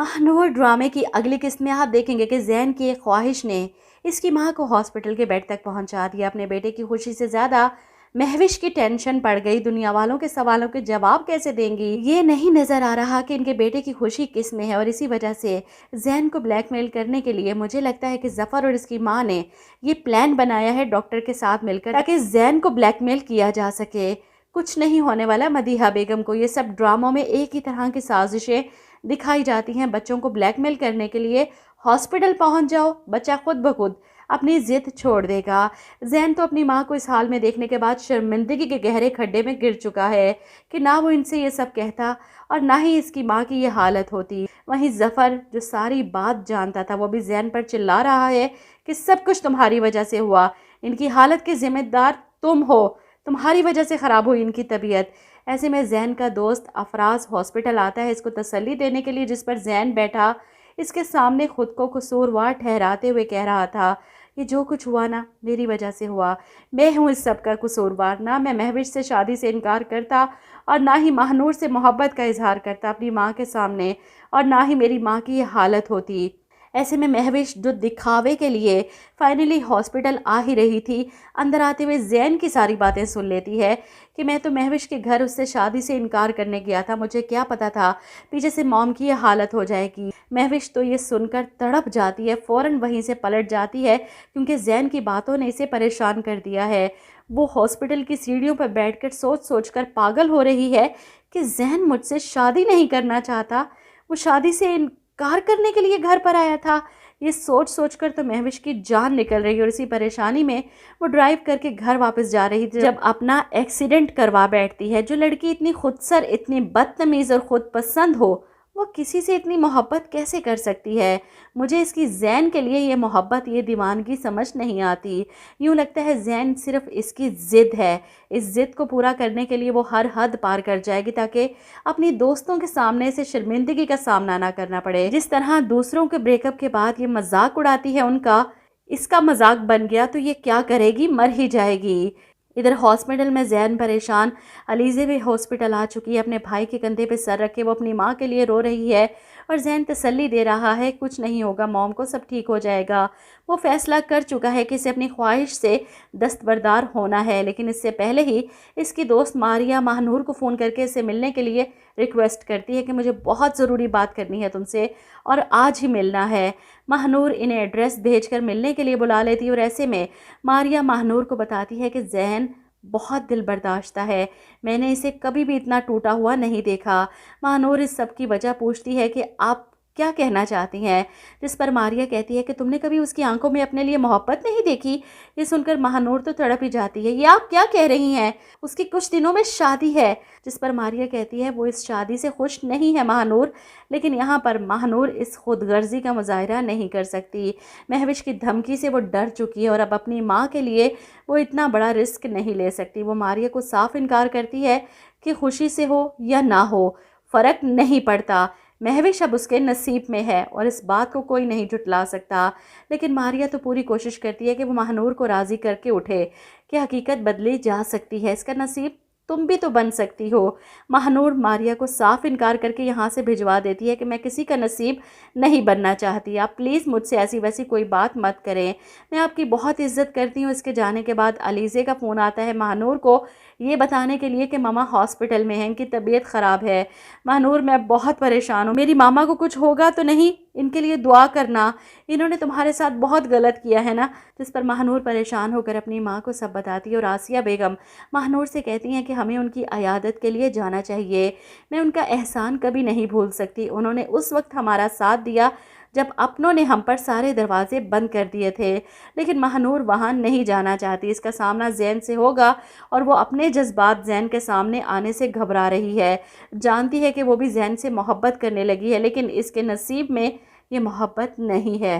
महानूर ड्रामे की अगली किस्त में आप देखेंगे कि जैन की एक ख्वाहिश ने इसकी मां को हॉस्पिटल के बेड तक पहुंचा दिया। अपने बेटे की खुशी से ज़्यादा महविश की टेंशन पड़ गई। दुनिया वालों के सवालों के जवाब कैसे देंगी, ये नहीं नज़र आ रहा कि इनके बेटे की खुशी किस में है। और इसी वजह से जैन को ब्लैकमेल करने के लिए मुझे लगता है कि जफ़र और इसकी माँ ने ये प्लान बनाया है डॉक्टर के साथ मिलकर, ताकि जैन को ब्लैकमेल किया जा सके। कुछ नहीं होने वाला मदीहा बेगम को। ये सब ड्रामों में एक ही तरह की साजिशें दिखाई जाती हैं। बच्चों को ब्लैकमेल करने के लिए हॉस्पिटल पहुंच जाओ, बच्चा खुद ब खुद अपनी जिद छोड़ देगा। जैन तो अपनी माँ को इस हाल में देखने के बाद शर्मिंदगी के गहरे खड्डे में गिर चुका है कि ना वो इनसे ये सब कहता और ना ही इसकी माँ की ये हालत होती। वहीं जफ़र जो सारी बात जानता था वो भी जैन पर चिल्ला रहा है कि सब कुछ तुम्हारी वजह से हुआ, इनकी हालत के जिम्मेदार तुम हो, तुम्हारी वजह से ख़राब हुई इनकी तबीयत। ऐसे में जैन का दोस्त अफराज हॉस्पिटल आता है इसको तसल्ली देने के लिए, जिस पर जैन बैठा इसके सामने खुद को कसूरवार ठहराते हुए कह रहा था, ये जो कुछ हुआ ना मेरी वजह से हुआ, मैं हूँ इस सब का कसूरवार। ना मैं महविश से शादी से इनकार करता और ना ही महानूर से मोहब्बत का इजहार करता अपनी माँ के सामने, और ना ही मेरी माँ की ये हालत होती। ऐसे में महविश जो दिखावे के लिए फाइनली हॉस्पिटल आ ही रही थी, अंदर आते हुए जैन की सारी बातें सुन लेती है कि मैं तो महविश के घर उससे शादी से इनकार करने गया था, मुझे क्या पता था पीछे से मॉम की ये हालत हो जाएगी। महविश तो ये सुनकर तड़प जाती है, फ़ौरन वहीं से पलट जाती है क्योंकि जैन की बातों ने इसे परेशान कर दिया है। वो हॉस्पिटल की सीढ़ियों पर बैठकर सोच सोच कर पागल हो रही है कि जैन मुझसे शादी नहीं करना चाहता, वो शादी से कार करने के लिए घर पर आया था। ये सोच सोच कर तो महविश की जान निकल रही है और इसी परेशानी में वो ड्राइव करके घर वापस जा रही थी जब अपना एक्सीडेंट करवा बैठती है। जो लड़की इतनी खुदसर, इतनी बदतमीज़ और ख़ुद पसंद हो, वो किसी से इतनी मोहब्बत कैसे कर सकती है। मुझे इसकी जैन के लिए ये मोहब्बत, ये दीवानगी समझ नहीं आती। यूँ लगता है जैन सिर्फ इसकी ज़िद है, इस ज़िद को पूरा करने के लिए वो हर हद पार कर जाएगी ताकि अपनी दोस्तों के सामने से शर्मिंदगी का सामना ना करना पड़े। जिस तरह दूसरों के ब्रेकअप के बाद ये मजाक उड़ाती है उनका, इसका मजाक बन गया तो ये क्या करेगी, मर ही जाएगी। इधर हॉस्पिटल में जैन परेशान, अलीज़े भी हॉस्पिटल आ चुकी है, अपने भाई के कंधे पे सर रखे वो अपनी माँ के लिए रो रही है और जैन तसल्ली दे रहा है कुछ नहीं होगा मॉम को, सब ठीक हो जाएगा। वो फैसला कर चुका है कि इसे अपनी ख्वाहिश से दस्तबरदार होना है, लेकिन इससे पहले ही इसकी दोस्त मारिया महानूर को फ़ोन करके इसे मिलने के लिए रिक्वेस्ट करती है कि मुझे बहुत ज़रूरी बात करनी है तुमसे और आज ही मिलना है। महानूर इन्हें एड्रेस भेजकर मिलने के लिए बुला लेती है और ऐसे में मारिया महानूर को बताती है कि जैन बहुत दिल बर्दाश्ता है, मैंने इसे कभी भी इतना टूटा हुआ नहीं देखा। महानूर इस सब की वजह पूछती है कि आप क्या कहना चाहती हैं, जिस पर मारिया कहती है कि तुमने कभी उसकी आंखों में अपने लिए मोहब्बत नहीं देखी। ये सुनकर महानूर तो तड़प ही जाती है, ये आप क्या कह रही हैं, उसकी कुछ दिनों में शादी है। जिस पर मारिया कहती है वो इस शादी से खुश नहीं है महानूर, लेकिन यहाँ पर महानूर इस खुदगर्जी का मुजाहरा नहीं कर सकती। महविश की धमकी से वो डर चुकी है और अब अपनी माँ के लिए वो इतना बड़ा रिस्क नहीं ले सकती। वो मारिया को साफ इनकार करती है कि खुशी से हो या ना हो फ़र्क नहीं पड़ता, महविश अब उसके नसीब में है और इस बात को कोई नहीं झुटला सकता। लेकिन मारिया तो पूरी कोशिश करती है कि वो महानूर को राज़ी करके उठे कि हकीकत बदली जा सकती है, इसका नसीब तुम भी तो बन सकती हो। महानूर मारिया को साफ इनकार करके यहाँ से भिजवा देती है कि मैं किसी का नसीब नहीं बनना चाहती, आप प्लीज़ मुझसे ऐसी वैसी कोई बात मत करें, मैं आपकी बहुत इज्जत करती हूँ। इसके जाने के बाद अलीज़े का फ़ोन आता है महानूर को ये बताने के लिए कि मामा हॉस्पिटल में हैं, इनकी तबीयत ख़राब है। महानूर मैं बहुत परेशान हूँ, मेरी मामा को कुछ होगा तो नहीं, इनके लिए दुआ करना, इन्होंने तुम्हारे साथ बहुत गलत किया है ना। जिस पर महानूर परेशान होकर अपनी माँ को सब बताती है और आसिया बेगम महानूर से कहती हैं कि हमें उनकी अयादत के लिए जाना चाहिए, मैं उनका एहसान कभी नहीं भूल सकती, उन्होंने उस वक्त हमारा साथ दिया जब अपनों ने हम पर सारे दरवाजे बंद कर दिए थे। लेकिन महानूर वहाँ नहीं जाना चाहती, इसका सामना जैन से होगा और वो अपने जज्बात जैन के सामने आने से घबरा रही है। जानती है कि वो भी जैन से मोहब्बत करने लगी है, लेकिन इसके नसीब में ये मोहब्बत नहीं है।